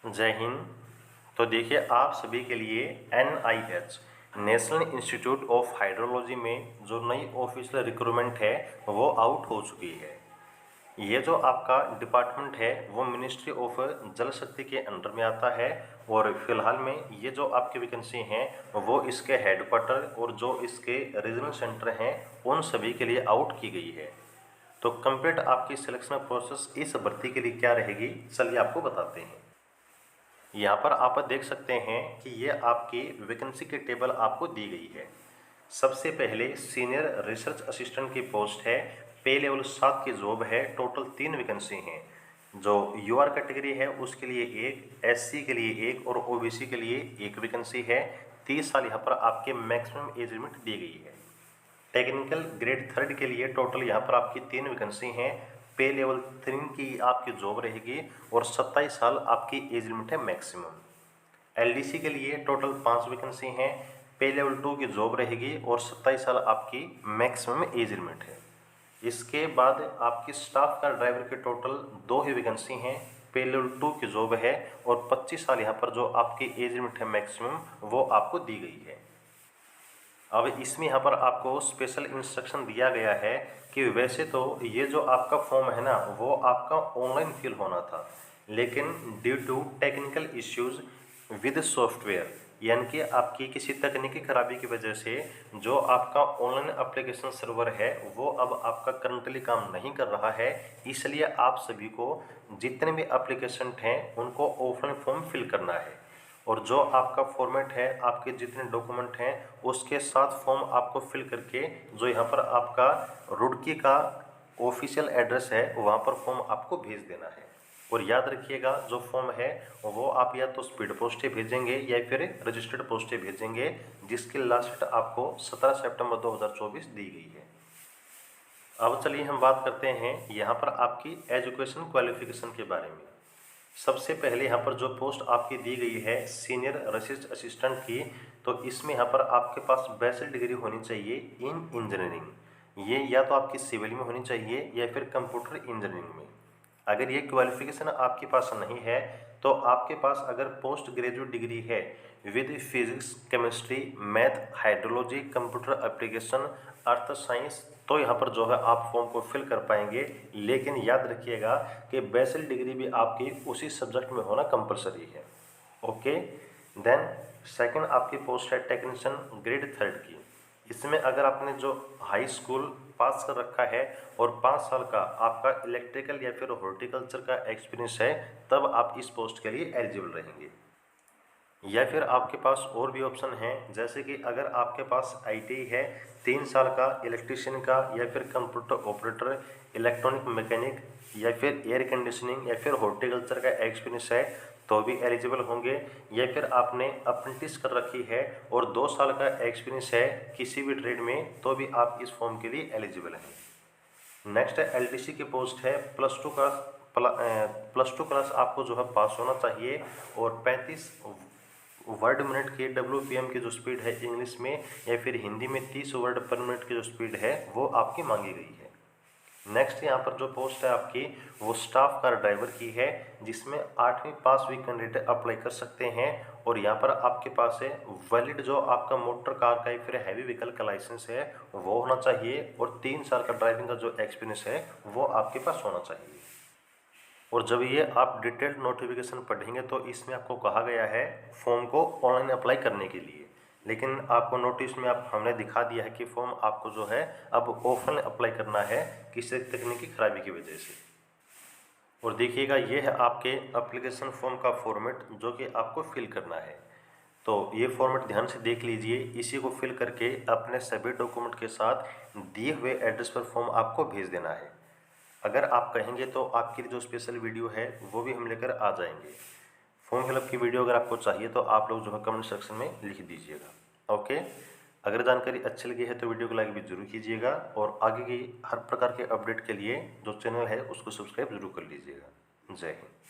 जय हिंद। तो देखिए, आप सभी के लिए NIH national institute of hydrology में जो नई ऑफिशियल रिक्रूटमेंट है वो आउट हो चुकी है। ये जो आपका डिपार्टमेंट है वो मिनिस्ट्री ऑफ जल शक्ति के अंडर में आता है और फिलहाल में ये जो आपकी वैकेंसी हैं वो इसके हेडक्वार्टर और जो इसके रीजनल सेंटर हैं उन सभी के लिए आउट की गई है। तो कंप्लीट आपकी सिलेक्शन प्रोसेस इस भर्ती के लिए क्या रहेगी, चलिए आपको बताते हैं। यहाँ पर आप देख सकते हैं कि ये आपकी वैकेंसी की टेबल आपको दी गई है। सबसे पहले सीनियर रिसर्च असिस्टेंट की पोस्ट है, पे लेवल 7 की जॉब है। टोटल 3 वैकेंसी हैं। जो UR कैटेगरी है उसके लिए एक, SC के लिए एक और OBC के लिए एक वैकेंसी है। 30 साल यहाँ पर आपके मैक्सिमम एज लिमिट दी गई है। टेक्निकल ग्रेड 3 के लिए टोटल यहाँ पर आपकी 3 वैकेंसी हैं। पे लेवल 3 की आपकी जॉब रहेगी और 27 साल आपकी एज लिमिट है मैक्सिमम। LDC के लिए टोटल 5 वैकेंसी हैं। पे लेवल 2 की जॉब रहेगी और 27 साल आपकी मैक्सिमम एज लिमिट है। इसके बाद आपकी स्टाफ का ड्राइवर के टोटल 2 ही वैकेंसी हैं। पे लेवल 2 की जॉब है और 25 साल यहाँ पर जो आपकी एज लिमिट है मैक्सिमम वो आपको दी गई है। अब इसमें यहाँ पर आपको स्पेशल इंस्ट्रक्शन दिया गया है कि वैसे तो ये जो आपका फॉर्म है ना वो आपका ऑनलाइन फिल होना था, लेकिन due to technical issues with software, यानी कि आपकी किसी तकनीकी खराबी की वजह से जो आपका ऑनलाइन एप्लीकेशन सर्वर है वो अब आपका करंटली काम नहीं कर रहा है। इसलिए आप सभी को जितने भी एप्लीकेशन हैं उनको ऑफलाइन फॉर्म फिल करना है और जो आपका फॉर्मेट है, आपके जितने डॉक्यूमेंट हैं उसके साथ फॉर्म आपको फिल करके जो यहाँ पर आपका रुड़की का ऑफिशियल एड्रेस है वहाँ पर फॉर्म आपको भेज देना है। और याद रखिएगा, जो फॉर्म है वो आप या तो स्पीड पोस्ट भेजेंगे या फिर रजिस्टर्ड पोस्ट भेजेंगे, जिसकी लास्ट डेट आपको 17 सितंबर 2024 दी गई है। अब चलिए हम बात करते हैं यहाँ पर आपकी एजुकेशन क्वालिफिकेशन के बारे में। सबसे पहले यहाँ पर जो पोस्ट आपकी दी गई है सीनियर रिसर्च असिस्टेंट की, तो इसमें यहाँ पर आपके पास बैचलर डिग्री होनी चाहिए इन इंजीनियरिंग। ये या तो आपकी सिविल में होनी चाहिए या फिर कंप्यूटर इंजीनियरिंग में। अगर ये क्वालिफिकेशन आपके पास नहीं है तो आपके पास अगर पोस्ट ग्रेजुएट डिग्री है with physics, chemistry, math, hydrology, computer application, earth science, तो यहाँ पर जो है आप फॉर्म को फिल कर पाएंगे। लेकिन याद रखिएगा कि बैचलर डिग्री भी आपकी उसी सब्जेक्ट में होना कंपलसरी है। ओके। देन सेकंड आपकी पोस्ट है टेक्नीशियन ग्रेड 3 की। इसमें अगर आपने जो हाई स्कूल पास कर रखा है और 5 साल का आपका इलेक्ट्रिकल या फिर हॉर्टिकल्चर का एक्सपीरियंस है तब आप इस पोस्ट के लिए एलिजिबल रहेंगे। या फिर आपके पास और भी ऑप्शन हैं, जैसे कि अगर आपके पास ITI है 3 साल का इलेक्ट्रिशियन का या फिर कंप्यूटर ऑपरेटर, इलेक्ट्रॉनिक मैकेनिक या फिर एयर कंडीशनिंग या फिर हॉर्टिकल्चर का एक्सपीरियंस है तो भी एलिजिबल होंगे। या फिर आपने अप्रेंटिस कर रखी है और 2 साल का एक्सपीरियंस है किसी भी ट्रेड में तो भी आप इस फॉर्म के लिए एलिजिबल हैं। नेक्स्ट है LDC की पोस्ट है प्लस टू क्लास आपको जो है पास होना चाहिए और 35 वर्ड मिनट की WPM की जो स्पीड है इंग्लिश में या फिर हिंदी में 30 वर्ड पर मिनट की जो स्पीड है वो आपकी मांगी गई है। नेक्स्ट यहाँ पर जो पोस्ट है आपकी वो स्टाफ कार ड्राइवर की है, जिसमें 8वीं पास हुई कैंडिडेट अप्लाई कर सकते हैं। और यहाँ पर आपके पास है वैलिड जो आपका मोटर कार का या फिर हैवी व्हीकल का लाइसेंस है वो होना चाहिए और 3 साल का ड्राइविंग का जो एक्सपीरियंस है वो आपके पास होना चाहिए। और जब ये आप डिटेल्ड नोटिफिकेशन पढ़ेंगे तो इसमें आपको कहा गया है फॉर्म को ऑनलाइन अप्लाई करने के लिए, लेकिन आपको नोटिस में आप हमने दिखा दिया है कि फॉर्म आपको जो है अब ऑफलाइन अप्लाई करना है किसी तकनीकी खराबी की वजह से। और देखिएगा, ये है आपके एप्लीकेशन फॉर्म का फॉर्मेट जो कि आपको फिल करना है। तो ये फॉर्मेट ध्यान से देख लीजिए, इसी को फिल करके अपने सभी डॉक्यूमेंट के साथ दिए हुए एड्रेस पर फॉर्म आपको भेज देना है। अगर आप कहेंगे तो आपके लिए जो स्पेशल वीडियो है वो भी हम लेकर आ जाएंगे। फॉर्म फिलअप की वीडियो अगर आपको चाहिए तो आप लोग जो है कमेंट सेक्शन में लिख दीजिएगा। ओके। अगर जानकारी अच्छी लगी है तो वीडियो को लाइक भी जरूर कीजिएगा और आगे की हर प्रकार के अपडेट के लिए जो चैनल है उसको सब्सक्राइब जरूर कर लीजिएगा। जय हिंद।